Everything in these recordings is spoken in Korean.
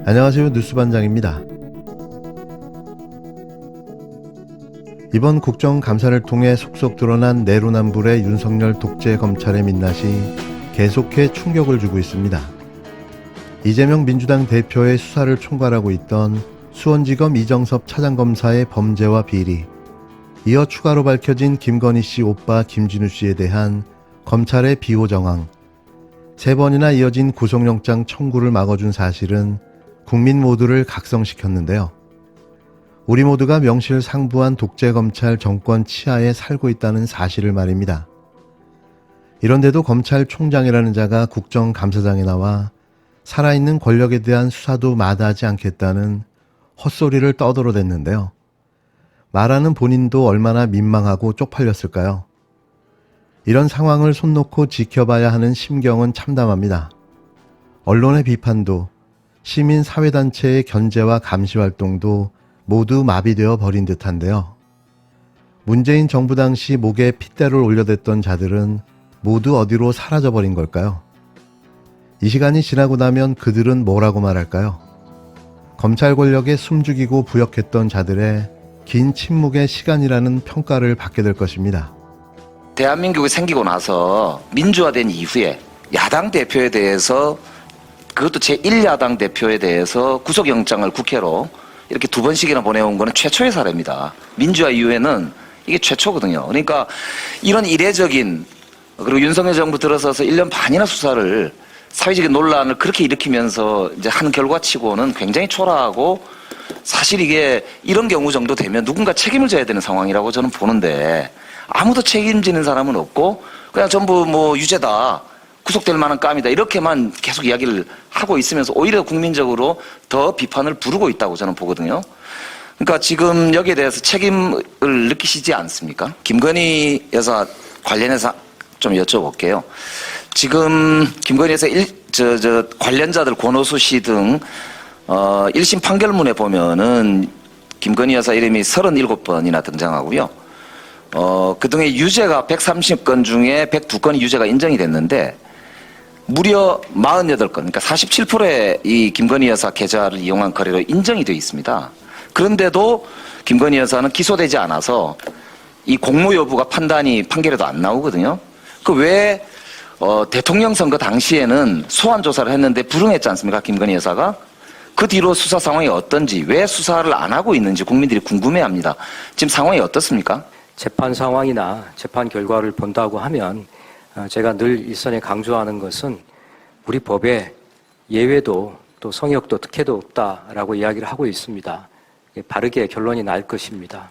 안녕하세요. 뉴스반장입니다. 이번 국정감사를 통해 속속 드러난 내로남불의 윤석열 독재 검찰의 민낯이 계속해 충격을 주고 있습니다. 이재명 민주당 대표의 수사를 총괄하고 있던 수원지검 이정섭 차장검사의 범죄와 비리, 이어 추가로 밝혀진 김건희 씨 오빠 김진우 씨에 대한 검찰의 비호 정황, 3번이나 이어진 구속영장 청구를 막아준 사실은 국민 모두를 각성시켰는데요. 우리 모두가 명실상부한 독재검찰 정권 치하에 살고 있다는 사실을 말입니다. 이런데도 검찰총장이라는 자가 국정감사장에 나와 살아있는 권력에 대한 수사도 마다하지 않겠다는 헛소리를 떠들어댔는데요. 말하는 본인도 얼마나 민망하고 쪽팔렸을까요? 이런 상황을 손 놓고 지켜봐야 하는 심경은 참담합니다. 언론의 비판도 시민사회단체의 견제와 감시활동도 모두 마비되어 버린 듯한데요. 문재인 정부 당시 목에 핏대를 올려댔던 자들은 모두 어디로 사라져버린 걸까요? 이 시간이 지나고 나면 그들은 뭐라고 말할까요? 검찰 권력에 숨죽이고 부역했던 자들의 긴 침묵의 시간이라는 평가를 받게 될 것입니다. 대한민국이 생기고 나서 민주화된 이후에 야당 대표에 대해서, 그것도 제1야당 대표에 대해서 구속영장을 국회로 이렇게 2번씩이나 보내온 거는 최초의 사례입니다. 민주화 이후에는 이게 최초거든요. 그러니까 이런 이례적인, 그리고 윤석열 정부 들어서서 1년 반이나 수사를, 사회적인 논란을 그렇게 일으키면서 이제 한 결과치고는 굉장히 초라하고, 사실 이게 이런 경우 정도 되면 누군가 책임을 져야 되는 상황이라고 저는 보는데, 아무도 책임지는 사람은 없고 그냥 전부 뭐 유죄다, 구속될 만한 감이다, 이렇게만 계속 이야기를 하고 있으면서 오히려 국민적으로 더 비판을 부르고 있다고 저는 보거든요. 그러니까 지금 여기에 대해서 책임을 느끼시지 않습니까? 김건희 여사 관련해서 좀 여쭤볼게요. 지금 김건희 여사 관련자들 권오수 씨 등 1심 판결문에 보면은 김건희 여사 이름이 37번이나 등장하고요. 그동안 유죄가 130건 중에 102건이 유죄가 인정이 됐는데, 무려 48건, 그러니까 47%의 이 김건희 여사 계좌를 이용한 거래로 인정이 되어 있습니다. 그런데도 김건희 여사는 기소되지 않아서 이 공모 여부가 판결에도 안 나오거든요. 그 왜 대통령 선거 당시에는 소환 조사를 했는데 불응했지 않습니까? 김건희 여사가. 그 뒤로 수사 상황이 어떤지, 왜 수사를 안 하고 있는지 국민들이 궁금해합니다. 지금 상황이 어떻습니까? 재판 상황이나 재판 결과를 본다고 하면 제가 늘 일선에 강조하는 것은 우리 법에 예외도 또 성역도 특혜도 없다라고 이야기를 하고 있습니다. 바르게 결론이 날 것입니다.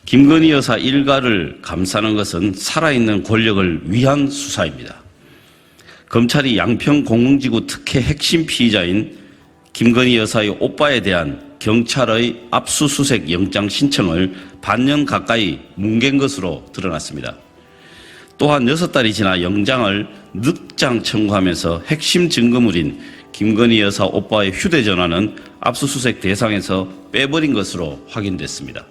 김건희 여사 일가를 감싸는 것은 살아있는 권력을 위한 수사입니다. 검찰이 양평 공흥지구 특혜 핵심 피의자인 김건희 여사의 오빠에 대한 경찰의 압수수색 영장 신청을 반년 가까이 뭉갠 것으로 드러났습니다. 또한 6달이 지나 영장을 늑장 청구하면서 핵심 증거물인 김건희 여사 오빠의 휴대전화는 압수수색 대상에서 빼버린 것으로 확인됐습니다.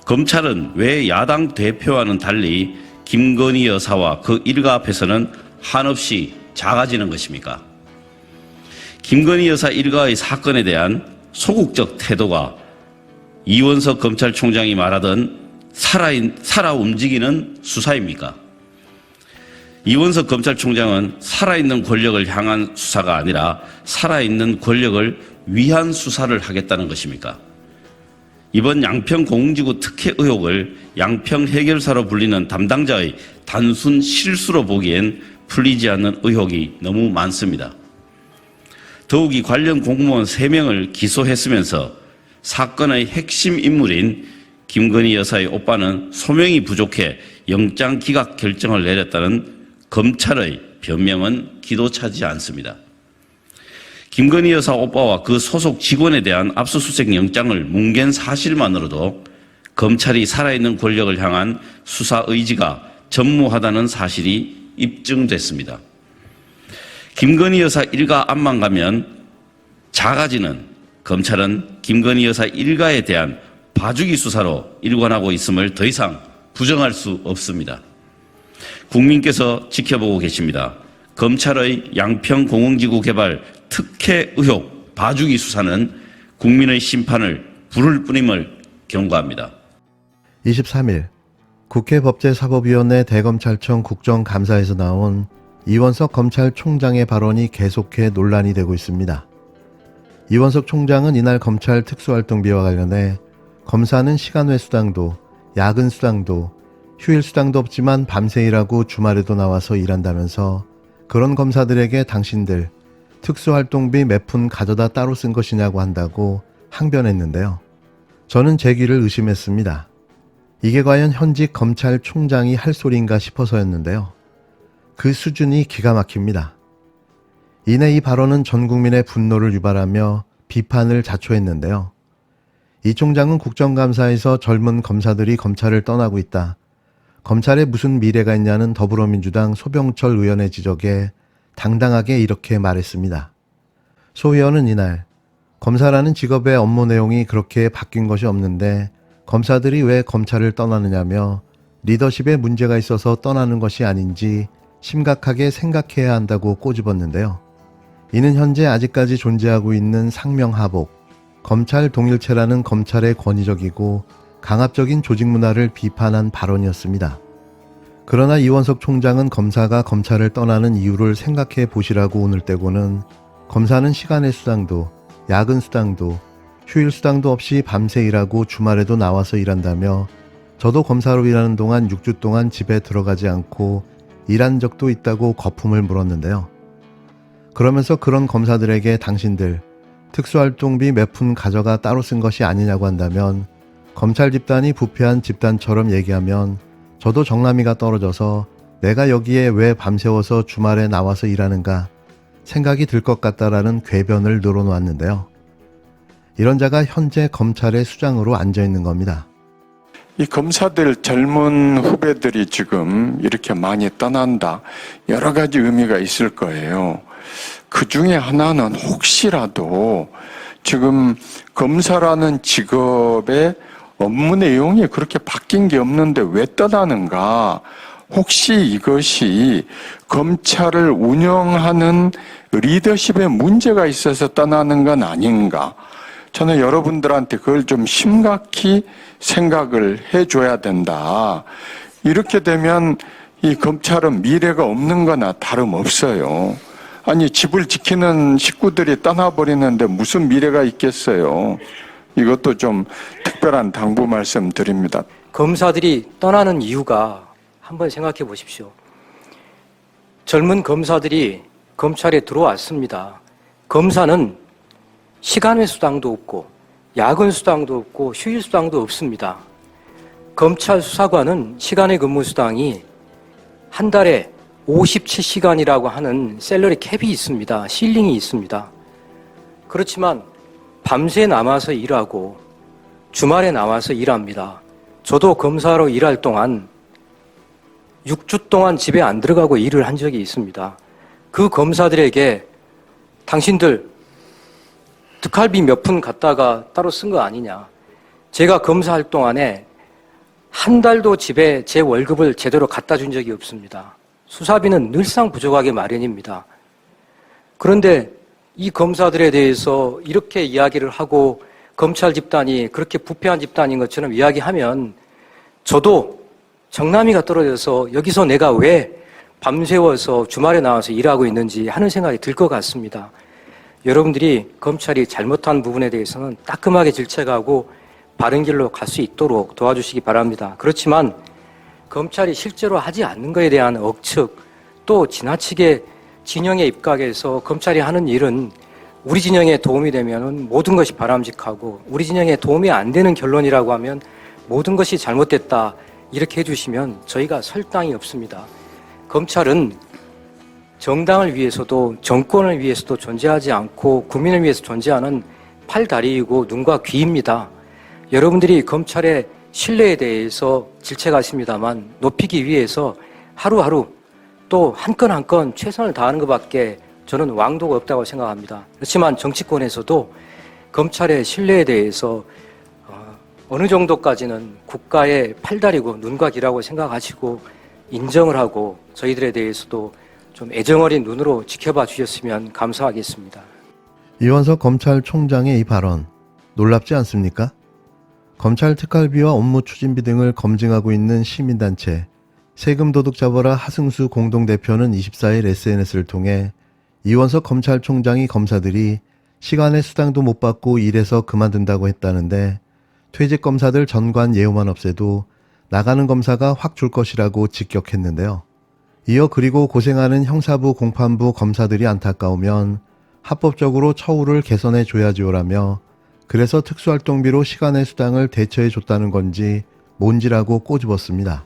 검찰은 왜 야당 대표와는 달리 김건희 여사와 그 일가 앞에서는 한없이 작아지는 것입니까? 김건희 여사 일가의 사건에 대한 소극적 태도가 이원석 검찰총장이 말하던 살아 움직이는 수사입니까? 이원석 검찰총장은 살아있는 권력을 향한 수사가 아니라 살아있는 권력을 위한 수사를 하겠다는 것입니까? 이번 양평 공흥지구 특혜 의혹을 양평 해결사로 불리는 담당자의 단순 실수로 보기엔 풀리지 않는 의혹이 너무 많습니다. 더욱이 관련 공무원 3명을 기소했으면서 사건의 핵심 인물인 김건희 여사의 오빠는 소명이 부족해 영장 기각 결정을 내렸다는 검찰의 변명은 기도차지 않습니다. 김건희 여사 오빠와 그 소속 직원에 대한 압수수색 영장을 뭉갠 사실만으로도 검찰이 살아있는 권력을 향한 수사 의지가 전무하다는 사실이 입증됐습니다. 김건희 여사 일가 앞만 가면 작아지는 검찰은 김건희 여사 일가에 대한 봐주기 수사로 일관하고 있음을 더 이상 부정할 수 없습니다. 국민께서 지켜보고 계십니다. 검찰의 양평 공흥지구 개발 특혜 의혹 봐주기 수사는 국민의 심판을 부를 뿐임을 경고합니다. 23일 국회 법제사법위원회 대검찰청 국정감사에서 나온 이원석 검찰총장의 발언이 계속해 논란이 되고 있습니다. 이원석 총장은 이날 검찰 특수활동비와 관련해 검사는 시간 외 수당도, 야근 수당도, 휴일 수당도 없지만 밤새 일하고 주말에도 나와서 일한다면서 그런 검사들에게 당신들 특수활동비 몇 푼 가져다 따로 쓴 것이냐고 한다고 항변했는데요. 저는 제 귀를 의심했습니다. 이게 과연 현직 검찰총장이 할 소리인가 싶어서였는데요. 그 수준이 기가 막힙니다. 이내 이 발언은 전 국민의 분노를 유발하며 비판을 자초했는데요. 이 총장은 국정감사에서 젊은 검사들이 검찰을 떠나고 있다. 검찰에 무슨 미래가 있냐는 더불어민주당 소병철 의원의 지적에 당당하게 이렇게 말했습니다. 소 의원은 이날 검사라는 직업의 업무 내용이 그렇게 바뀐 것이 없는데 검사들이 왜 검찰을 떠나느냐며 리더십에 문제가 있어서 떠나는 것이 아닌지 심각하게 생각해야 한다고 꼬집었는데요. 이는 현재 아직까지 존재하고 있는 상명하복, 검찰 동일체라는 검찰의 권위적이고 강압적인 조직 문화를 비판한 발언이었습니다. 그러나 이원석 총장은 검사가 검찰을 떠나는 이유를 생각해 보시라고 오늘 떼고는 검사는 시간의 수당도, 야근 수당도, 휴일 수당도 없이 밤새 일하고 주말에도 나와서 일한다며 저도 검사로 일하는 동안 6주 동안 집에 들어가지 않고 일한 적도 있다고 거품을 물었는데요. 그러면서 그런 검사들에게 당신들 특수활동비 몇 푼 가져가 따로 쓴 것이 아니냐고 한다면 검찰 집단이 부패한 집단처럼 얘기하면 저도 정남이가 떨어져서 내가 여기에 왜 밤새워서 주말에 나와서 일하는가 생각이 들 것 같다라는 궤변을 늘어놓았는데요. 이런 자가 현재 검찰의 수장으로 앉아있는 겁니다. 이 검사들 젊은 후배들이 지금 이렇게 많이 떠난다. 여러 가지 의미가 있을 거예요. 그 중에 하나는 혹시라도 지금 검사라는 직업의 업무 내용이 그렇게 바뀐 게 없는데 왜 떠나는가? 혹시 이것이 검찰을 운영하는 리더십에 문제가 있어서 떠나는 건 아닌가? 저는 여러분들한테 그걸 좀 심각히 생각을 해줘야 된다. 이렇게 되면 이 검찰은 미래가 없는 거나 다름없어요. 아니, 집을 지키는 식구들이 떠나버리는데 무슨 미래가 있겠어요. 이것도 좀 특별한 당부 말씀 드립니다. 검사들이 떠나는 이유가 한번 생각해 보십시오. 젊은 검사들이 검찰에 들어왔습니다. 검사는 시간 외 수당도 없고 야근 수당도 없고 휴일 수당도 없습니다. 검찰 수사관은 시간의 근무 수당이 한 달에 57시간이라고 하는 셀러리 캡이 있습니다. 실링이 있습니다. 그렇지만 밤새 남아서 일하고 주말에 나와서 일합니다. 저도 검사로 일할 동안 6주 동안 집에 안 들어가고 일을 한 적이 있습니다. 그 검사들에게 당신들 특활비 몇 푼 갖다가 따로 쓴 거 아니냐. 제가 검사할 동안에 한 달도 집에 제 월급을 제대로 갖다 준 적이 없습니다. 수사비는 늘상 부족하게 마련입니다. 그런데 이 검사들에 대해서 이렇게 이야기를 하고 검찰 집단이 그렇게 부패한 집단인 것처럼 이야기하면 저도 정남이가 떨어져서 여기서 내가 왜 밤새워서 주말에 나와서 일하고 있는지 하는 생각이 들 것 같습니다. 여러분들이 검찰이 잘못한 부분에 대해서는 따끔하게 질책하고 바른 길로 갈 수 있도록 도와주시기 바랍니다. 그렇지만 검찰이 실제로 하지 않는 것에 대한 억측, 또 지나치게 진영에 입각해서 검찰이 하는 일은 우리 진영에 도움이 되면 모든 것이 바람직하고 우리 진영에 도움이 안 되는 결론이라고 하면 모든 것이 잘못됐다 이렇게 해주시면 저희가 설 땅이 없습니다. 검찰은 정당을 위해서도 정권을 위해서도 존재하지 않고 국민을 위해서 존재하는 팔다리이고 눈과 귀입니다. 여러분들이 검찰의 신뢰에 대해서 질책하십니다만 높이기 위해서 하루하루 또 한 건 한 건 최선을 다하는 것밖에 저는 왕도가 없다고 생각합니다. 그렇지만 정치권에서도 검찰의 신뢰에 대해서 어느 정도까지는 국가의 팔다리고 눈과 귀라고 생각하시고 인정을 하고 저희들에 대해서도 좀 애정어린 눈으로 지켜봐 주셨으면 감사하겠습니다. 이원석 검찰총장의 이 발언 놀랍지 않습니까? 검찰 특활비와 업무 추진비 등을 검증하고 있는 시민단체 세금 도둑 잡아라 하승수 공동대표는 24일 SNS를 통해 이원석 검찰총장이 검사들이 시간의 수당도 못 받고 일해서 그만둔다고 했다는데 퇴직 검사들 전관 예우만 없애도 나가는 검사가 확 줄 것이라고 직격했는데요. 이어 그리고 고생하는 형사부 공판부 검사들이 안타까우면 합법적으로 처우를 개선해 줘야지요라며 그래서 특수활동비로 시간의 수당을 대처해 줬다는 건지 뭔지라고 꼬집었습니다.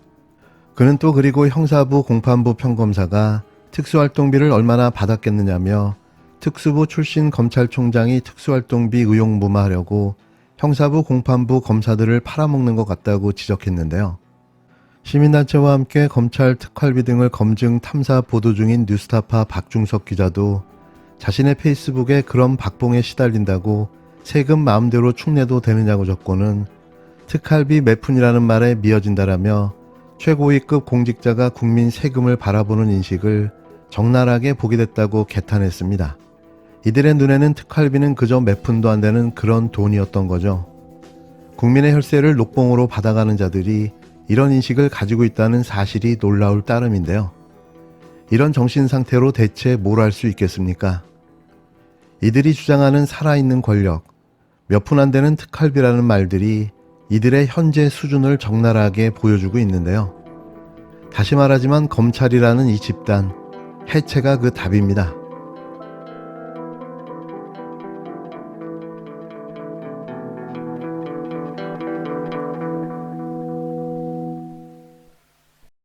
그는 또 그리고 형사부 공판부 평검사가 특수활동비를 얼마나 받았겠느냐며 특수부 출신 검찰총장이 특수활동비 의용무마하려고 형사부 공판부 검사들을 팔아먹는 것 같다고 지적했는데요. 시민단체와 함께 검찰 특활비 등을 검증 탐사 보도 중인 뉴스타파 박중석 기자도 자신의 페이스북에 그런 박봉에 시달린다고 세금 마음대로 축내도 되느냐고 적고는 특활비 몇 푼이라는 말에 미어진다라며 최고위급 공직자가 국민 세금을 바라보는 인식을 적나라하게 보게 됐다고 개탄했습니다. 이들의 눈에는 특활비는 그저 몇 푼도 안 되는 그런 돈이었던 거죠. 국민의 혈세를 녹봉으로 받아가는 자들이 이런 인식을 가지고 있다는 사실이 놀라울 따름인데요. 이런 정신 상태로 대체 뭘 할 수 있겠습니까? 이들이 주장하는 살아있는 권력, 몇 푼 안 되는 특활비라는 말들이 이들의 현재 수준을 적나라하게 보여주고 있는데요. 다시 말하지만 검찰이라는 이 집단, 해체가 그 답입니다.